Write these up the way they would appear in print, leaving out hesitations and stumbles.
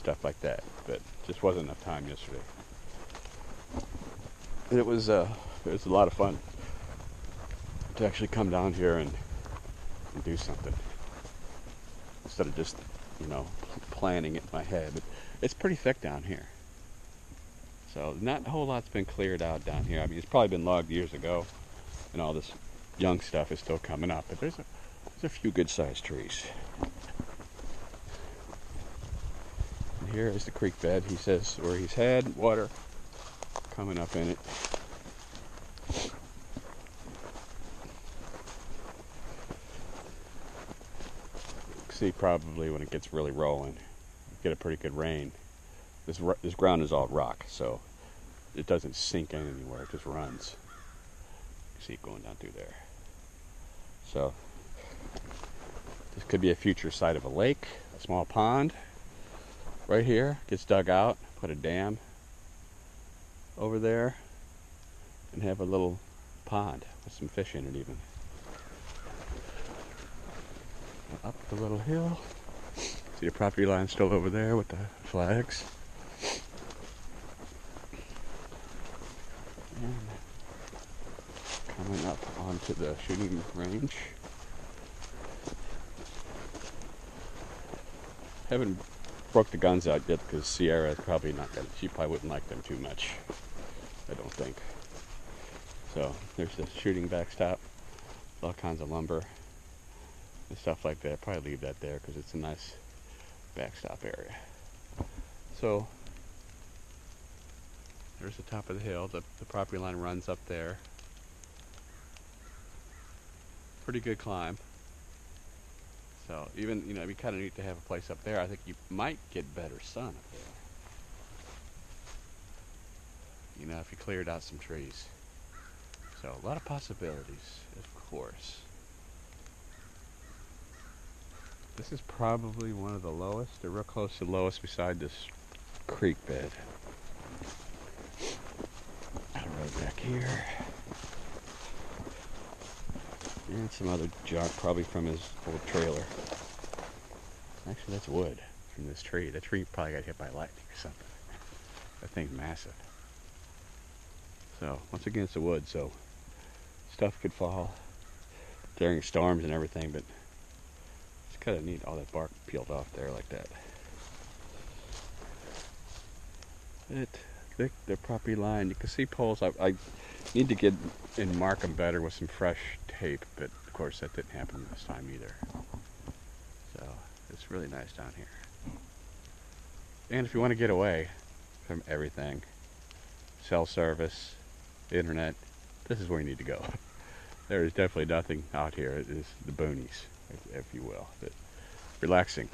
stuff like that, but just wasn't enough time yesterday. And it was a lot of fun to actually come down here and do something instead of just, planning it in my head. But it's pretty thick down here. So not a whole lot's been cleared out down here. I mean, it's probably been logged years ago, and all this young stuff is still coming up. But there's a few good-sized trees. And here is the creek bed. He says where he's had water coming up in it. See, probably when it gets really rolling, get a pretty good rain. This ground is all rock, so it doesn't sink in anywhere. It just runs. You see it going down through there. So this could be a future site of a lake, a small pond. Right here gets dug out. Put a dam over there, and have a little pond with some fish in it even. Up the little hill. See the property line still over there with the flags. And coming up onto the shooting range. Haven't broke the guns out yet because Sierra is probably not gonna. She probably wouldn't like them too much. I don't think. So there's the shooting backstop. All kinds of lumber and stuff like that. Probably leave that there because it's a nice backstop area. So there's the top of the hill. The property line runs up there. Pretty good climb. So even, it'd be kind of neat to have a place up there. I think you might get better sun up there. If you cleared out some trees. So a lot of possibilities, of course. This is probably one of the lowest, or real close to the lowest beside this creek bed. Got a road back here. And some other junk, probably from his old trailer. Actually, that's wood from this tree. The tree probably got hit by lightning or something. That thing's massive. So, once again, it's the wood, so stuff could fall during storms and everything, but it's kind of neat, all that bark peeled off there like that. The property line, you can see poles. I need to get and mark them better with some fresh tape, but of course that didn't happen this time either. So it's really nice down here. And if you want to get away from everything, cell service, the internet, this is where you need to go. There is definitely nothing out here. It is the boonies, if you will. But relaxing.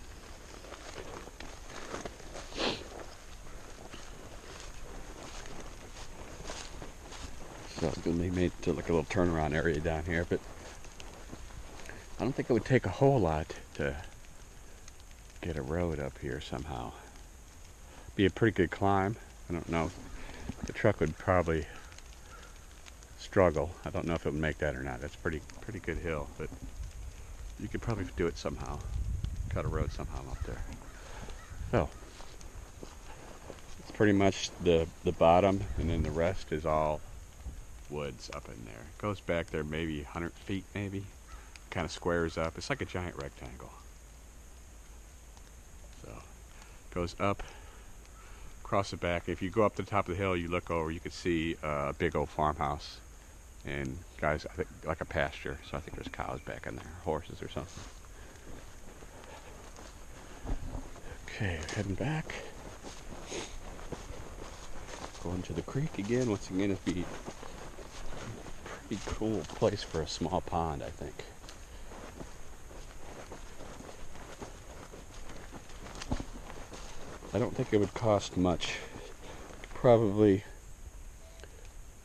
So they made to like a little turnaround area down here, but I don't think it would take a whole lot to get a road up here somehow. Be a pretty good climb. I don't know. The truck would probably struggle. I don't know if it would make that or not. That's pretty good hill, but you could probably do it somehow. Cut a road somehow up there. So it's pretty much the bottom, and then the rest is all woods up in there. It goes back there maybe 100 feet maybe. Kind of squares up. It's like a giant rectangle. So it goes up across the back. If you go up to the top of the hill, you look over, you can see a big old farmhouse and guys, I think like a pasture. So I think there's cows back in there, horses or something. Okay, heading back. Going to the creek again. Once again, it'd be a pretty cool place for a small pond, I think. I don't think it would cost much. Probably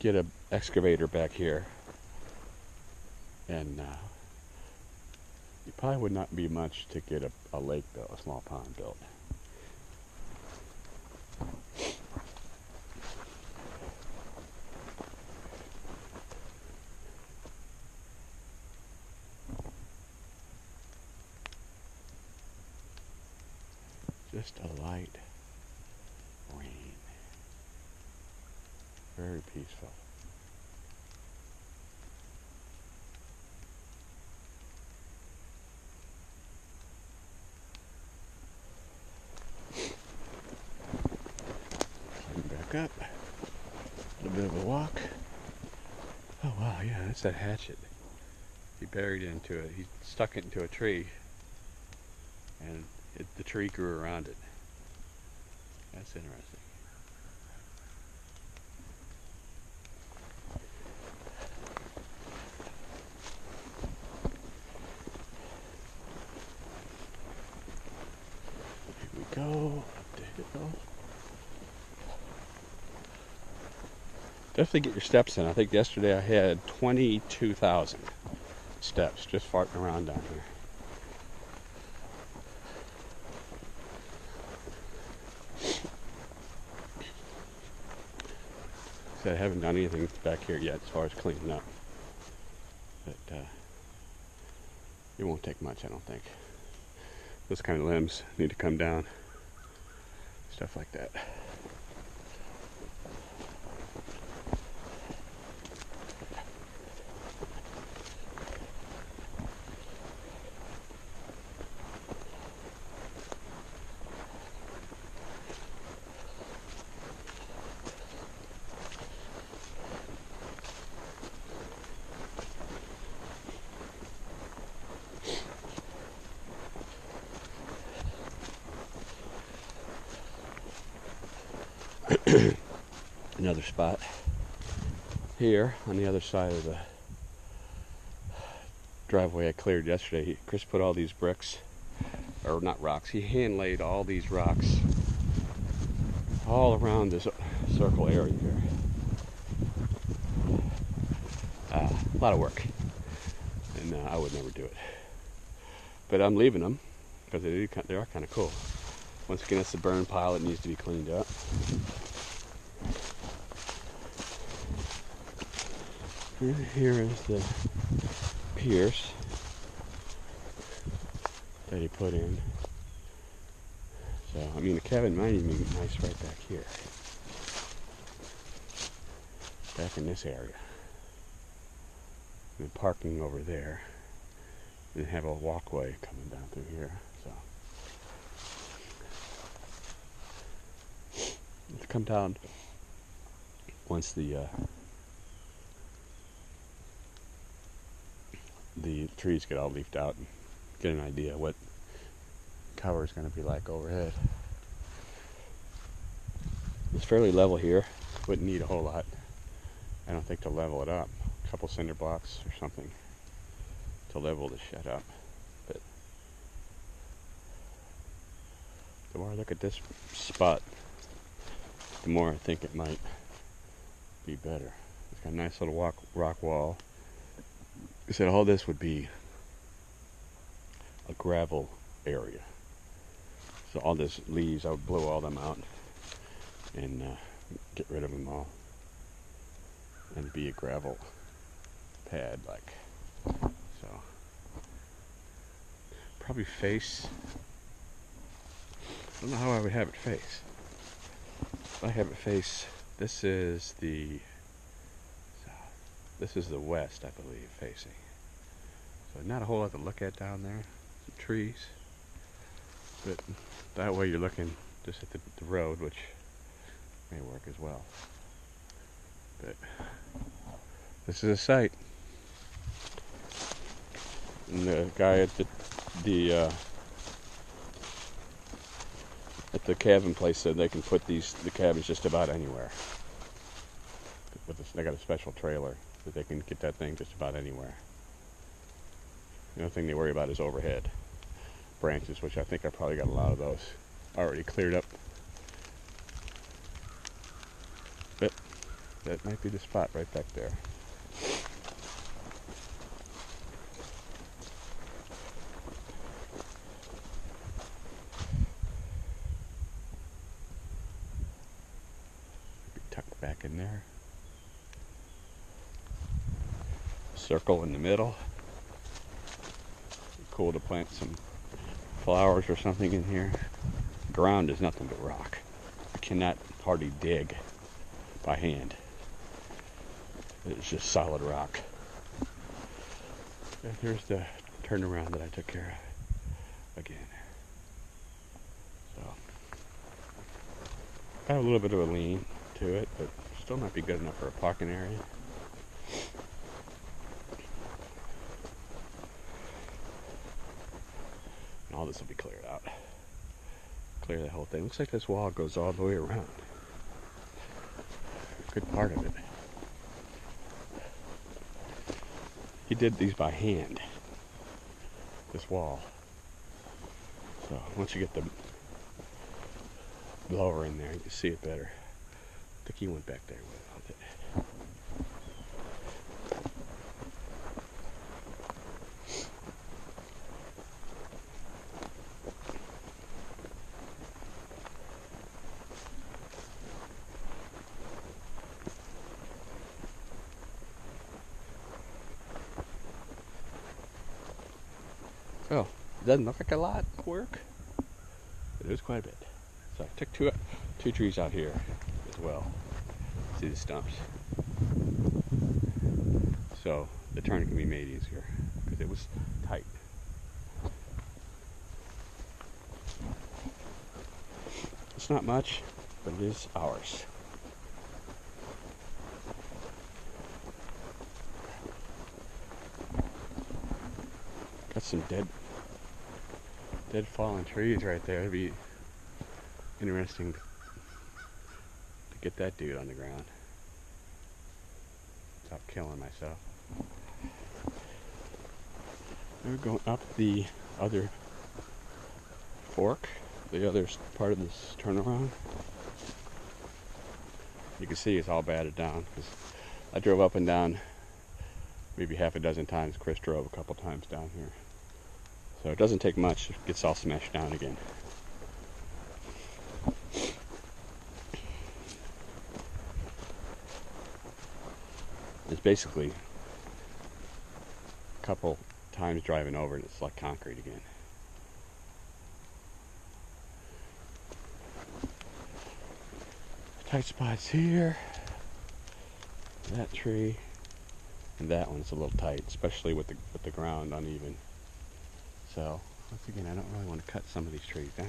get an excavator back here, and it probably would not be much to get a lake built, a small pond built. Just a light rain. Very peaceful. Climb back up. A little bit of a walk. Oh wow, yeah, that's that hatchet. He buried into it. He stuck it into a tree, and the tree grew around it. That's interesting. Here we go, up the hill. Definitely get your steps in. I think yesterday I had 22,000 steps just farting around down here. So I haven't done anything back here yet as far as cleaning up. But it won't take much, I don't think. Those kind of limbs need to come down. Stuff like that. Another spot here on the other side of the driveway I cleared yesterday. Chris put all these bricks, or not rocks, he hand laid all these rocks all around this circle area here. A lot of work, and I would never do it, but I'm leaving them because they are kind of cool. Once again, it's the burn pile that needs to be cleaned up. And here is the pierce that he put in. So, I mean, the cabin might even be nice right back here. Back in this area. And parking over there. And have a walkway coming down through here. So, let's come down once the trees get all leafed out and get an idea what cover is going to be like overhead. It's fairly level here. Wouldn't need a whole lot. I don't think to level it up. A couple cinder blocks or something to level the shed up. But the more I look at this spot, the more I think it might be better. It's got a nice little rock wall. I said all this would be a gravel area. So all this leaves, I would blow all them out and get rid of them all. And be a gravel pad like. So probably face, I don't know how I would have it face. If I have it face, this is the west, I believe, facing. So not a whole lot to look at down there. Some trees. But that way you're looking just at the road, which may work as well. But this is a site. And the guy at the cabin place said they can put the cabins just about anywhere. They got a special trailer that they can get that thing just about anywhere. The only thing they worry about is overhead branches, which I think I probably got a lot of those already cleared up. But that might be the spot right back there. Tucked back in there. Circle in the middle. Cool to plant some flowers or something in here. Ground is nothing but rock. cannot hardly dig by hand. It's just solid rock. And here's the turnaround that I took care of again. So, got a little bit of a lean to it, but still might be good enough for a parking area. And all this will be cleared out. Clear the whole thing. Looks like this wall goes all the way around. Good part of it. He did these by hand. This wall. So once you get the blower in there, you can see it better. I think he went back there with it. Oh, it doesn't look like a lot of work. It is quite a bit. So I took two trees out here as well. See the stumps. So the turn can be made easier because it was tight. It's not much, but it is ours. Got some dead fallen trees right there. It'd be interesting to get that dude on the ground without killing myself. We're going up the other fork, the other part of this turnaround. You can see it's all battered down because I drove up and down maybe half a dozen times. Chris drove a couple times down here. So it doesn't take much, it gets all smashed down again. It's basically a couple times driving over and it's like concrete again. Tight spots here, that tree, and that one's a little tight, especially with the ground uneven. So, once again, I don't really want to cut some of these trees down.